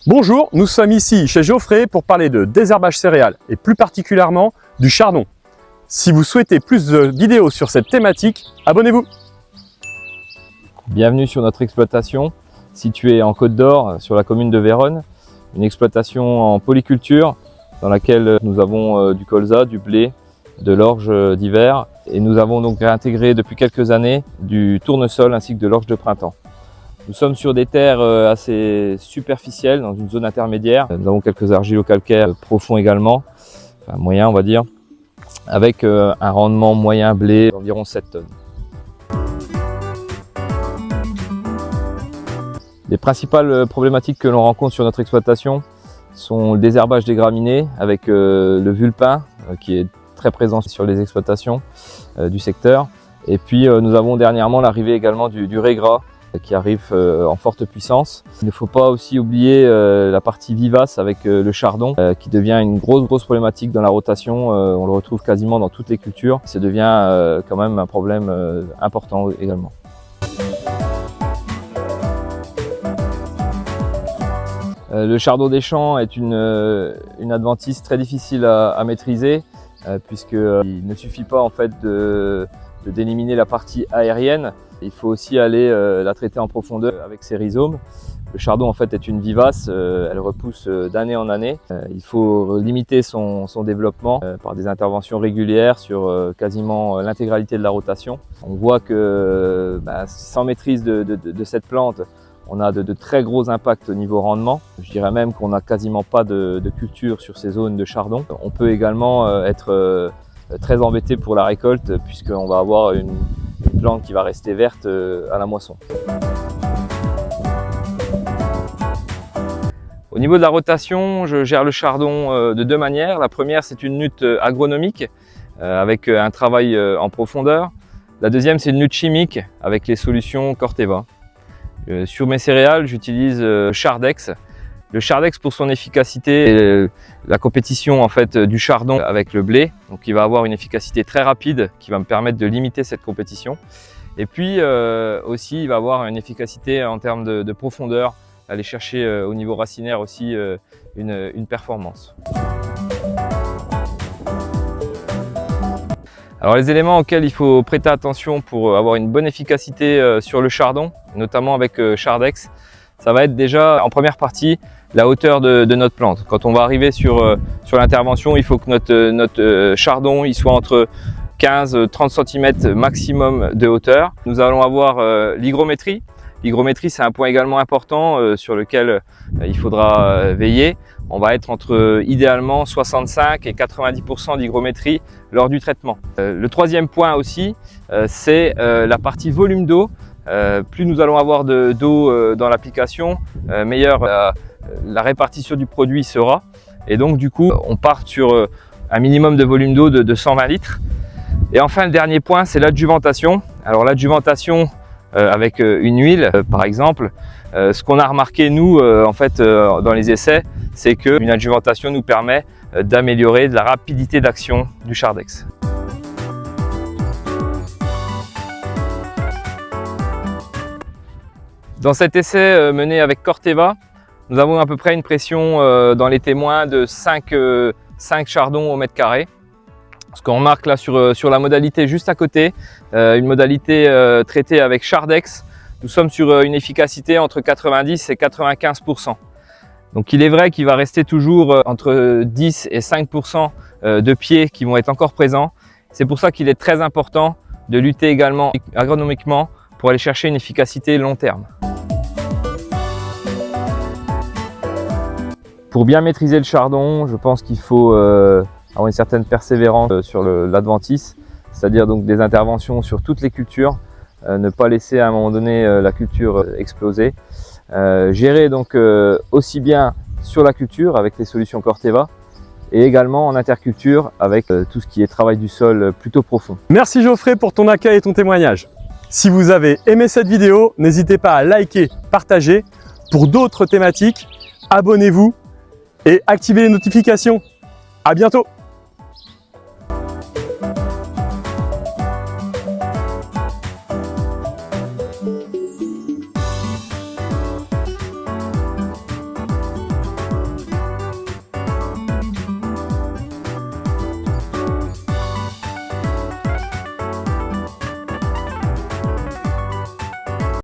Bonjour, nous sommes ici chez Geoffrey pour parler de désherbage céréales et plus particulièrement du chardon. Si vous souhaitez plus de vidéos sur cette thématique, abonnez-vous. Bienvenue sur notre exploitation située en Côte d'Or sur la commune de Véronne. Une exploitation en polyculture dans laquelle nous avons du colza, du blé, de l'orge d'hiver et nous avons donc réintégré depuis quelques années du tournesol ainsi que de l'orge de printemps. Nous sommes sur des terres assez superficielles, dans une zone intermédiaire. Nous avons quelques argilo-calcaires profonds également, enfin moyens on va dire, avec un rendement moyen blé d'environ 7 tonnes. Les principales problématiques que l'on rencontre sur notre exploitation sont le désherbage des graminées avec le vulpin qui est très présent sur les exploitations du secteur. Et puis nous avons dernièrement l'arrivée également du ré gras qui arrive en forte puissance. Il ne faut pas aussi oublier la partie vivace avec le chardon qui devient une grosse problématique dans la rotation. On le retrouve quasiment dans toutes les cultures. Ça devient quand même un problème important également. Le chardon des champs est une adventice très difficile à maîtriser puisqu'il ne suffit pas en fait d'éliminer la partie aérienne. Il faut aussi aller la traiter en profondeur avec ses rhizomes. Le chardon en fait est une vivace, elle repousse d'année en année. Il faut limiter son développement par des interventions régulières sur quasiment l'intégralité de la rotation. On voit que sans maîtrise de cette plante, on a de très gros impacts au niveau rendement. Je dirais même qu'on n'a quasiment pas de culture sur ces zones de chardon. On peut également être très embêté pour la récolte puisqu'on va avoir une plante qui va rester verte à la moisson. Au niveau de la rotation, je gère le chardon de deux manières. La première, c'est une lutte agronomique avec un travail en profondeur. La deuxième, c'est une lutte chimique avec les solutions Corteva. Sur mes céréales, j'utilise Chardex. Le Chardex pour son efficacité et la compétition en fait du chardon avec le blé. Donc il va avoir une efficacité très rapide qui va me permettre de limiter cette compétition. Et puis aussi il va avoir une efficacité en termes de profondeur, aller chercher au niveau racinaire aussi une performance. Alors les éléments auxquels il faut prêter attention pour avoir une bonne efficacité sur le chardon, notamment avec Chardex, ça va être déjà en première partie la hauteur de notre plante. Quand on va arriver sur l'intervention, il faut que notre chardon il soit entre 15-30 cm maximum de hauteur. Nous allons avoir l'hygrométrie. L'hygrométrie, c'est un point également important sur lequel il faudra veiller. On va être entre idéalement 65 et 90% d'hygrométrie lors du traitement. Le troisième point aussi, c'est la partie volume d'eau. Plus nous allons avoir d'eau dans l'application, meilleure la répartition du produit sera. Et donc du coup, on part sur un minimum de volume d'eau de 120 litres. Et enfin, le dernier point, c'est l'adjuvantation. Alors l'adjuvantation avec une huile, par exemple, ce qu'on a remarqué nous, en fait, dans les essais, c'est qu'une adjuvantation nous permet d'améliorer la rapidité d'action du Chardex. Dans cet essai mené avec Corteva, nous avons à peu près une pression dans les témoins de 5 chardons au mètre carré. Ce qu'on remarque là sur la modalité juste à côté, une modalité traitée avec Chardex, nous sommes sur une efficacité entre 90 et 95%. Donc il est vrai qu'il va rester toujours entre 10 et 5% de pieds qui vont être encore présents. C'est pour ça qu'il est très important de lutter également agronomiquement pour aller chercher une efficacité long terme. Pour bien maîtriser le chardon, je pense qu'il faut avoir une certaine persévérance sur l'adventice, c'est-à-dire donc des interventions sur toutes les cultures, ne pas laisser à un moment donné la culture exploser. Gérer donc aussi bien sur la culture avec les solutions Corteva et également en interculture avec tout ce qui est travail du sol plutôt profond. Merci Geoffrey pour ton accueil et ton témoignage. Si vous avez aimé cette vidéo, n'hésitez pas à liker, partager. Pour d'autres thématiques, abonnez-vous et activez les notifications. À bientôt!